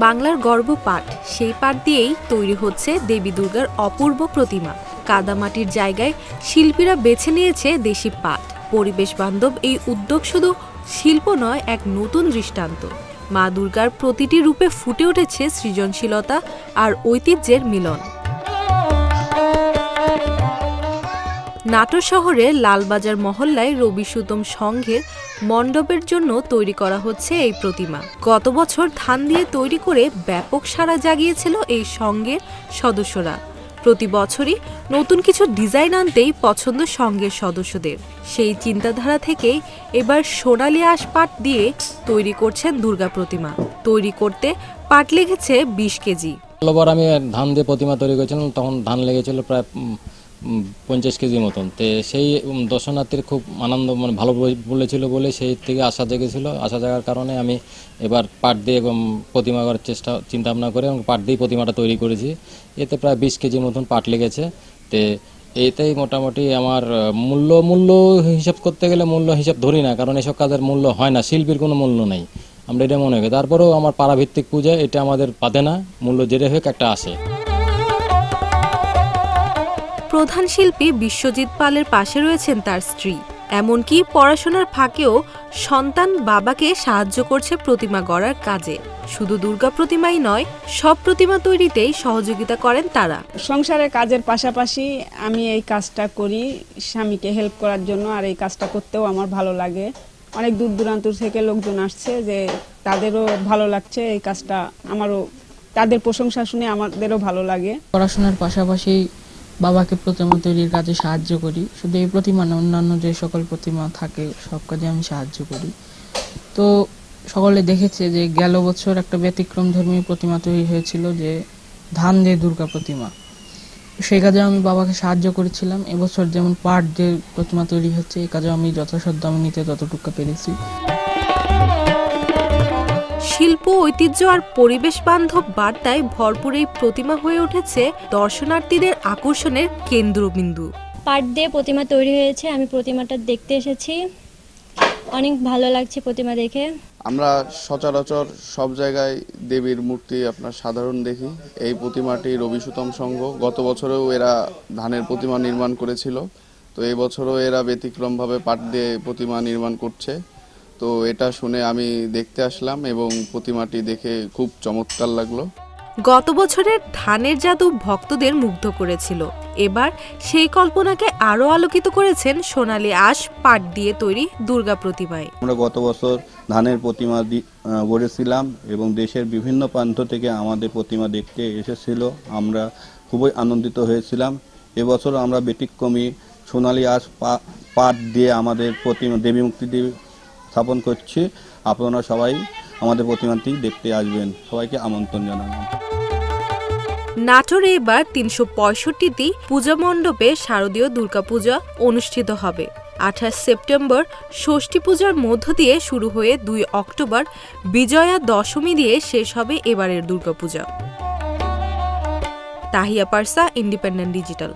বাংলার গর্ব পাট, সেই পাট দিয়েই তৈরি হচ্ছে দেবী দুর্গার অপূর্ব প্রতিমা। কাদামাটির জায়গায় শিল্পীরা বেছে নিয়েছে দেশি পাট। পরিবেশ বান্ধব এই উদ্যোগ শুধু শিল্প নয়, এক নতুন দৃষ্টান্ত। মা দুর্গার প্রতিটি রূপে ফুটে উঠেছে সৃজনশীলতা আর ঐতিহ্যের মিলন। নাটোর শহরের লালবাজার মহল্লায় রবি সুতম সংঘের মণ্ডপের জন্য তৈরি করা হচ্ছে এই প্রতিমা। গত বছর ধান দিয়ে তৈরি করে ব্যাপক সাড়া জাগিয়েছিল এই সংঘের সদস্যরা। প্রতি বছরই নতুন কিছু ডিজাইন আনতেই পছন্দ সংঘের সদস্যদের। সেই চিন্তাধারা থেকেই এবার সোনালী আঁশ পাট দিয়ে তৈরি করছেন দুর্গা প্রতিমা। তৈরি করতে পাট লেগেছে ২০ কেজি। গতবার আমি ধান দিয়ে প্রতিমা তৈরি করেছিলাম, তখন ধান লেগেছিল প্রায় 50 কেজি মতন। তো সেই দর্শনার্থীর খুব আনন্দ ভালো বলেছিল বলে সেই থেকে আশা জেগেছিল। আশা জাগার কারণে আমি এবার পাট দিয়ে প্রতিমা করার চিন্তা ভাবনা করে এবং পাট দিয়ে প্রতিমাটা তৈরি করেছি। এতে প্রায় 20 কেজির মতন পাট লেগেছে। তো এইটাই মোটামুটি আমার মূল্য হিসাব করতে গেলে মূল্য হিসাব ধরি না, কারণ এসব কাজের মূল্য হয় না, শিল্পীর কোনো মূল্য নেই, আমরা এটা মনে করি। তারপরেও আমার পাড়াভিত্তিক পূজা, এটা আমাদের বাধে না, মূল্য যেটা হোক একটা আসে। প্রধান শিল্পী বিশ্বজিৎ পালের পাশে রয়েছেন তার স্ত্রী। এমনকি পড়াশোনার ফাঁকেও সন্তান বাবাকে সাহায্য করছে প্রতিমা গড়ার কাজে। শুধু দুর্গা প্রতিমাই নয়, সব প্রতিমা তৈরিতেই সহযোগিতা করেন তারা। সংসারের কাজের পাশাপাশি আমি এই কাজটা করি স্বামীকে হেল্প করার জন্য, আর এই কাজটা করতেও আমার ভালো লাগে। অনেক দূর দূরান্ত থেকে লোকজন আসছে, যে তাদেরও ভালো লাগছে এই কাজটা, আমারও তাদের প্রশংসা শুনে আমাদেরও ভালো লাগে। পড়াশোনার পাশাপাশি বাবাকে প্রতিমা তৈরির কাজে সাহায্য করি। শুধু এই প্রতিমা না, অন্যান্য যে সকল প্রতিমা থাকে সব কাজে আমি সাহায্য করি। তো সকলে দেখেছে যে গেল বছর একটা ব্যতিক্রমধর্মী প্রতিমা তৈরি হয়েছিল, যে ধান দিয়ে দুর্গা প্রতিমা। সেই কাজে আমি বাবাকে সাহায্য করেছিলাম। এবছর যেমন পাট দিয়ে প্রতিমা তৈরি হচ্ছে, এই কাজে আমি যথাসাধ্য আমি নিতে যতটুকু পেরেছি। শিল্প, ঐতিহ্য আর পরিবেশ বান্ধব বার্তায় ভরপুর এই প্রতিমা হয়ে উঠেছে দর্শনার্থীদের আকর্ষণের কেন্দ্রবিন্দু। পাট দিয়ে প্রতিমা তৈরি হয়েছে, আমি প্রতিমাটা দেখতে এসেছি, অনেক ভালো লাগছে প্রতিমা দেখে। আমরা সচরাচর সব জায়গায় দেবীর মূর্তি আপনার সাধারণ দেখি। এই প্রতিমাটি রবি সুতম সংঘ, গত বছরেও এরা ধানের প্রতিমা নির্মাণ করেছিল। তো এই বছরও এরা ব্যতিক্রমভাবে পাট দিয়ে প্রতিমা নির্মাণ করছে। তো এটা শুনে আমি দেখতে আসলাম এবং প্রতিমাটি দেখে খুব চমৎকার লাগলো। গত বছরের ধানের জাদু ভক্তদের মুগ্ধ করেছিল। এবার সেই কল্পনাকে আরো আলোকিত করেছেন সোনালী আঁশ পাট দিয়ে তৈরি দুর্গা প্রতিমায়। আমরা গত বছর ধানের প্রতিমা গড়েছিলাম এবং দেশের বিভিন্ন প্রান্ত থেকে আমাদের প্রতিমা দেখতে এসেছিল। আমরা খুবই আনন্দিত হয়েছিলাম। এবছর আমরা ব্যতিক্রমী সোনালী আঁশ পাট দিয়ে আমাদের প্রতিমা দেবী মুক্তি দেবী স্থাপন করছি। আপনারা সবাই আমাদের প্রতিমাটি দেখতে আসবেন, সবাইকে আমন্ত্রণ জানালাম। নাটোরে এবার ৩৬৫টি পূজা মণ্ডপে শারদীয় দুর্গাপূজা অনুষ্ঠিত হবে। ২৮ সেপ্টেম্বর ষষ্ঠী পূজার মধ্য দিয়ে শুরু হয়ে ২ অক্টোবর বিজয়া দশমী দিয়ে শেষ হবে এবারের দুর্গাপূজা। Tahiya পারসা, independent digital.